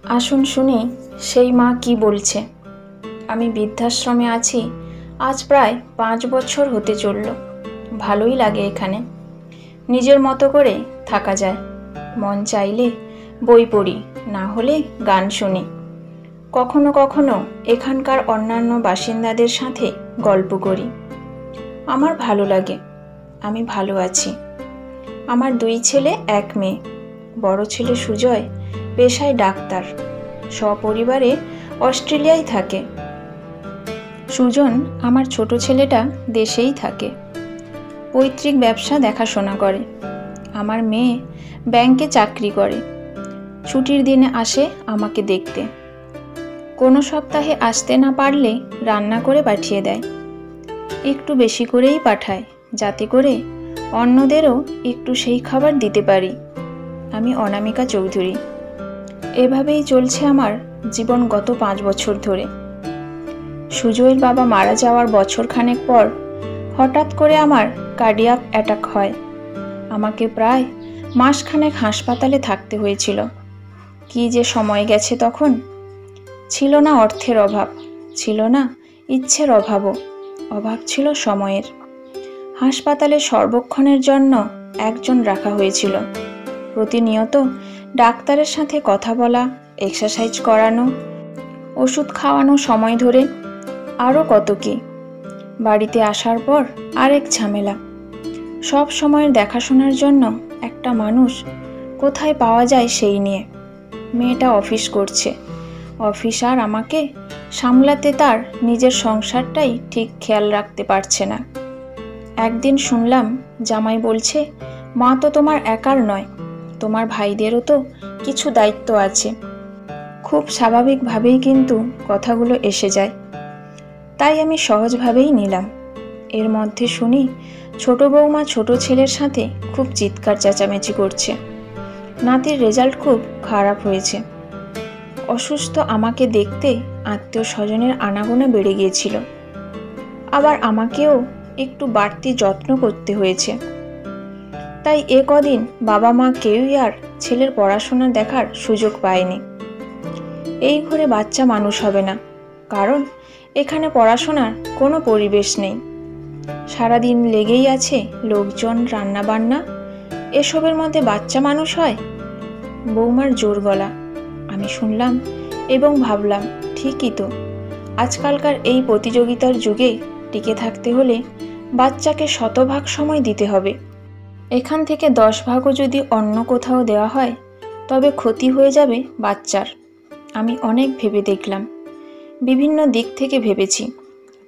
আসুন শুনি সেই মা কি বলছে। আমি বৃদ্ধাশ্রমে আছি আজ প্রায় 5 বছর হতে চলল। ভালোই লাগে এখানে, নিজের মতো করে থাকা যায়। মন চাইলে বই পড়ি, না হলে গান শুনি। কখনো কখনো এখানকার অন্যান্য বাসিন্দাদের সাথে গল্প করি। আমার ভালো লাগে, আমি ভালো আছি। আমার 2 ছেলে 1 মেয়ে। বড় ছেলে সুজয় পেশায় ডাক্তার, সপরিবারে অস্ট্রেলিয়ায় থাকে। সুজন আমার ছোট ছেলেটা দেশেই থাকে, পৈতৃক ব্যবসা দেখাশোনা করে। আমার মেয়ে ব্যাংকে চাকরি করে, ছুটির দিনে আসে আমাকে দেখতে। কোনো সপ্তাহে আসতে না পারলে রান্না করে পাঠিয়ে দেয়, একটু বেশি করেই পাঠায় যাতে করে অন্যদেরও একটু সেই খাবার দিতে পারি। আমি অনামিকা চৌধুরী। এভাবেই চলছে আমার জীবন গত 5 বছর ধরে। সুজয়ের বাবা মারা যাওয়ার বছরখানেক পর হঠাৎ করে আমার কার্ডিয়াক অ্যাটাক হয়। আমাকে প্রায় মাসখানেক হাসপাতালে থাকতে হয়েছিল। কি যে সময় গেছে তখন! ছিল না অর্থের অভাব, ছিল না ইচ্ছের অভাবও, অভাব ছিল সময়ের। হাসপাতালে সর্বক্ষণের জন্য একজন রাখা হয়েছিল। প্রতিনিয়ত ডাক্তারের সাথে কথা বলা, এক্সারসাইজ করানো, ওষুধ খাওয়ানো সময় ধরে, আরও কত কি। বাড়িতে আসার পর আরেক ঝামেলা। সব সময়ের দেখাশোনার জন্য একটা মানুষ কোথায় পাওয়া যায় সেই নিয়ে। মেয়েটা অফিস করছে, অফিস আর আমাকে সামলাতে তার নিজের সংসারটাই ঠিক খেয়াল রাখতে পারছে না। একদিন শুনলাম জামাই বলছে, মা তো তোমার একার নয়, তোমার ভাইদেরও তো কিছু দায়িত্ব আছে। খুব স্বাভাবিকভাবেই কিন্তু কথাগুলো এসে যায়, তাই আমি সহজভাবেই নিলাম। এর মধ্যে শুনি ছোট বৌমা ছোট ছেলের সাথে খুব চিৎকার চেঁচামেচি করছে। নাতির রেজাল্ট খুব খারাপ হয়েছে। অসুস্থ আমাকে দেখতে আত্মীয় স্বজনের আনাগোনা বেড়ে গিয়েছিল। আবার আমাকেও একটু বাড়তি যত্ন করতে হয়েছে। তাই এ কদিন বাবা মা কেউই আর ছেলের পড়াশোনা দেখার সুযোগ পায়নি। এই ঘরে বাচ্চা মানুষ হবে না, কারণ এখানে পড়াশোনার কোনো পরিবেশ নেই। সারাদিন লেগেই আছে লোকজন, রান্নাবান্না, এসবের মধ্যে বাচ্চা মানুষ হয়? বৌমার জোর গলা আমি শুনলাম এবং ভাবলাম, ঠিকই তো। আজকালকার এই প্রতিযোগিতার যুগে টিকে থাকতে হলে বাচ্চাকে 100% সময় দিতে হবে। এখান থেকে 10 ভাগও যদি অন্য কোথাও দেওয়া হয় তবে ক্ষতি হয়ে যাবে বাচ্চার। আমি অনেক ভেবে দেখলাম, বিভিন্ন দিক থেকে ভেবেছি।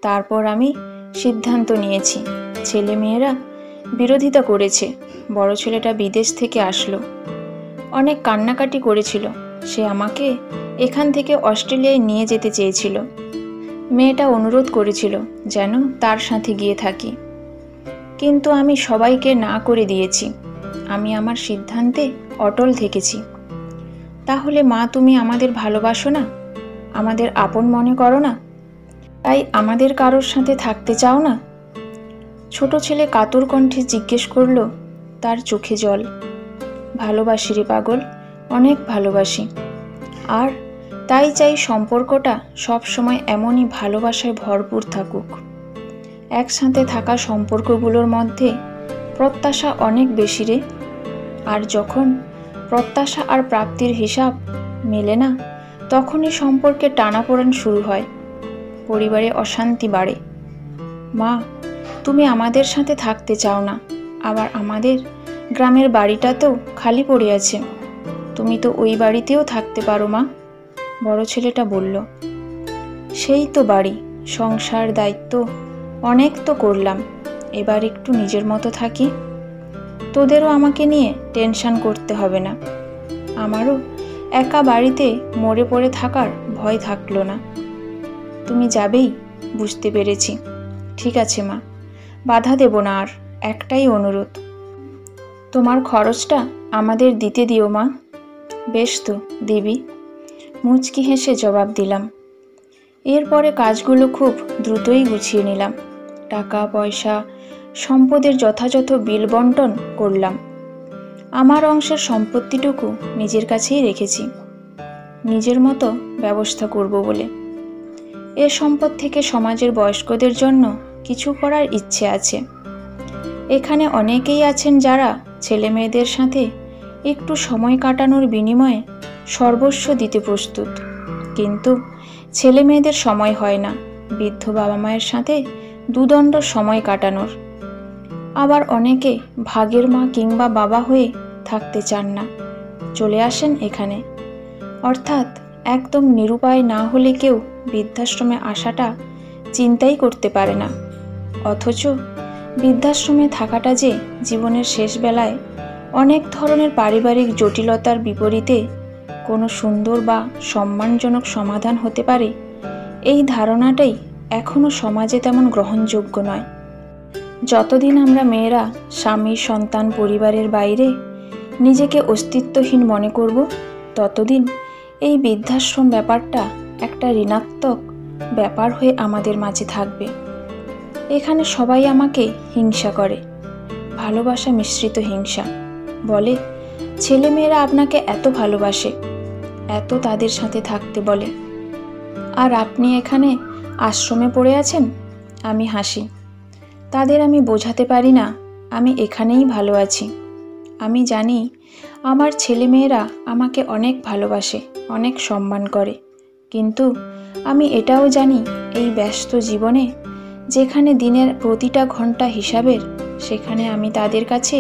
তারপর আমি সিদ্ধান্ত নিয়েছি। ছেলে মেয়েরা বিরোধিতা করেছে। বড় ছেলেটা বিদেশ থেকে আসলো, অনেক কান্নাকাটি করেছিল। সে আমাকে এখান থেকে অস্ট্রেলিয়ায় নিয়ে যেতে চেয়েছিল। মেয়েটা অনুরোধ করেছিল যেন তার সাথে গিয়ে থাকি, কিন্তু আমি সবাইকে না করে দিয়েছি। আমি আমার সিদ্ধান্তে অটল থেকেছি। তাহলে মা, তুমি আমাদের ভালোবাসো না? আমাদের আপন মনে করো না? তাই আমাদের কারোর সাথে থাকতে চাও না? ছোট ছেলে কাতর কণ্ঠে জিজ্ঞেস করল, তার চোখে জল। ভালোবাসি রে পাগল, অনেক ভালোবাসি। আর তাই চাই সম্পর্কটা সব সময় এমনই ভালোবাসায় ভরপুর থাকুক। একসাথে থাকা সম্পর্কগুলোর মধ্যে প্রত্যাশা অনেক বেশি রে। আর যখন প্রত্যাশা আর প্রাপ্তির হিসাব মেলে না, তখনই সম্পর্কে টানাপোড়েন শুরু হয়, পরিবারে অশান্তি বাড়ে। মা, তুমি আমাদের সাথে থাকতে চাও না, আবার আমাদের গ্রামের বাড়িটাতেও খালি পড়ে আছে। তুমি তো ওই বাড়িতেও থাকতে পারো মা, বড় ছেলেটা বলল। সেই তো বাড়ি, সংসার, দায়িত্ব অনেক তো করলাম, এবার একটু নিজের মতো থাকি। তোদেরও আমাকে নিয়ে টেনশন করতে হবে না। আমারও একা বাড়িতে মরে পড়ে থাকার ভয় থাকলো না। তুমি যাবেই, বুঝতে পেরেছি। ঠিক আছে মা, বাধা দেব না আর। একটাই অনুরোধ, তোমার খরচটা আমাদের দিতে দিও মা। বেশ তো, দিবি, মুচকি হেসে জবাব দিলাম। এরপরে কাজগুলো খুব দ্রুতই গুছিয়ে নিলাম। টাকা পয়সা সম্পদের যথাযথ বিল বন্টন করলাম। আমার অংশের সম্পত্তিটুকু নিজের কাছেই রেখেছি। নিজের মতো ব্যবস্থা করব বলে। এ সম্পদ থেকে সমাজের বয়স্কদের জন্য কিছু করার ইচ্ছে আছে। এখানে অনেকেই আছেন যারা ছেলে মেয়েদের সাথে একটু সময় কাটানোর বিনিময়ে সর্বস্ব দিতে প্রস্তুত, কিন্তু ছেলে মেয়েদের সময় হয় না বৃদ্ধ বাবা মায়ের সাথে দুদণ্ড সময় কাটানোর। আবার অনেকে ভাগের মা কিংবা বাবা হয়ে থাকতে চান না, চলে আসেন এখানে। অর্থাৎ একদম নিরুপায় না হলে কেউ বৃদ্ধাশ্রমে আসাটা চিন্তাই করতে পারে না। অথচ বৃদ্ধাশ্রমে থাকাটা যে জীবনের শেষ বেলায় অনেক ধরনের পারিবারিক জটিলতার বিপরীতে কোনো সুন্দর বা সম্মানজনক সমাধান হতে পারে, এই ধারণাটাই এখনও সমাজে তেমন গ্রহণযোগ্য নয়। যতদিন আমরা মেয়েরা স্বামী সন্তান পরিবারের বাইরে নিজেকে অস্তিত্বহীন মনে করব, ততদিন এই বৃদ্ধাশ্রম ব্যাপারটা একটা ঋণাত্মক ব্যাপার হয়ে আমাদের মাঝে থাকবে। এখানে সবাই আমাকে হিংসা করে, ভালোবাসা মিশ্রিত হিংসা। বলে, ছেলেমেয়েরা আপনাকে এত ভালোবাসে, এত তাদের সাথে থাকতে বলে, আর আপনি এখানে আশ্রমে পড়ে আছেন। আমি হাসি। তাদের আমি বোঝাতে পারি না আমি এখানেই ভালো আছি। আমি জানি আমার ছেলেমেয়েরা আমাকে অনেক ভালোবাসে, অনেক সম্মান করে, কিন্তু আমি এটাও জানি এই ব্যস্ত জীবনে, যেখানে দিনের প্রতিটা ঘন্টা হিসাবের, সেখানে আমি তাদের কাছে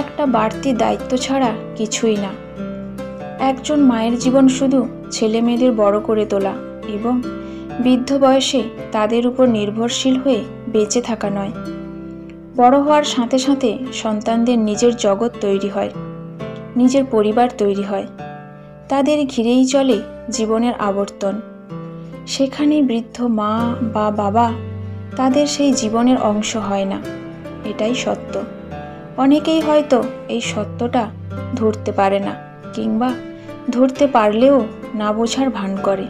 একটা বাড়তি দায়িত্ব ছাড়া কিছুই না। একজন মায়ের জীবন শুধু ছেলে মেয়েদের বড় করে তোলা এবং বৃদ্ধ বয়সে তাদের উপর নির্ভরশীল হয়ে বেঁচে থাকা নয়। বড় হওয়ার সাথে সাথে সন্তানদের নিজের জগৎ তৈরি হয়, নিজের পরিবার তৈরি হয়, তাদের ঘিরেই চলে জীবনের আবর্তন। সেখানে বৃদ্ধ মা বা বাবা তাদের সেই জীবনের অংশ হয় না, এটাই সত্য। অনেকেই হয়তো এই সত্যটা ধরতে পারে না, কিংবা ধরতে পারলেও না বোঝার ভান করে।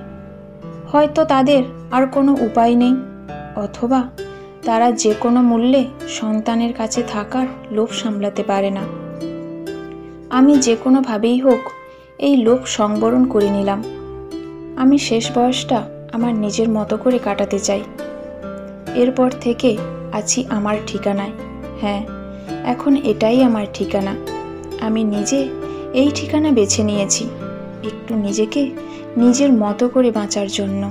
হয়তো তাদের আর কোনো উপায় নেই, অথবা তারা যে কোনো মূল্যে সন্তানের কাছে থাকার লোভ সামলাতে পারে না। আমি যে কোনোভাবেই হোক এই লোভ সংবরণ করে নিলাম। আমি শেষ বয়সটা আমার নিজের মতো করে কাটাতে চাই। এরপর থেকে আছি আমার ঠিকানায়। হ্যাঁ, এখন এটাই আমার ঠিকানা। আমি নিজে এই ঠিকানা বেছে নিয়েছি, একটু নিজেকে নিজের মতো করে বাঁচার জন্য।